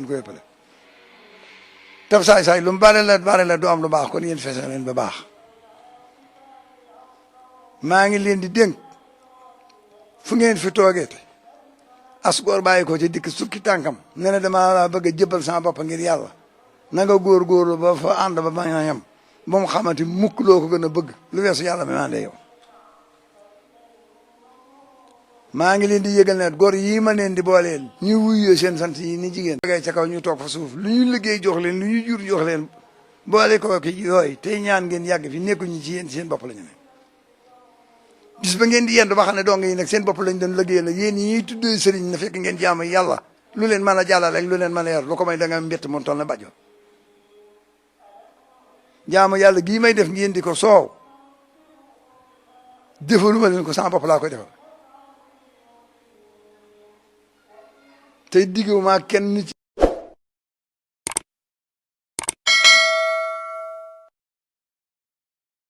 leen ko yëppale tab saay lu mu bare la du am lu baax kon yéen fexe leen ba baax maa ngi leen di dénk fu ngeen fi toogee te asgoor bàyyi ko ci dikk sukki tànkam ne na dama bëgg a jëbal sama bopp ngir yàlla na nga góorgóorlu ba fa ànd ba bañ a yem ba mu xamante mukk loo ko gën a bëgg lu weesu yàlla mi àndee yow maa ngi leen di yëgal ne góor yii ma leen di booleel ñu wuyoo seen sant yi ni jigéen tegee ca kaw ñu toog fa suuf lu ñu liggéey jox leen lu ñu jur jox leen boole ko ki yooyu tey ñaan ngeen yàgg fi nekkuñu ci yéen seen bopp la ñu ne bis ba ngeen di yendu ba xam ne dong yi nag seen bopp lañ doon liggéeyal la yéen yi tuddee sëriñ na fekk ngeen jaamu yàlla lu leen mën a jàllale ak lu leen mën a yar lu ko may da nga mbett moom toll na bajo jaamu yàlla gii may def ngeen di ko soow defaluma leen ko sama bopp laa koy defal tey diggu maa kenn nit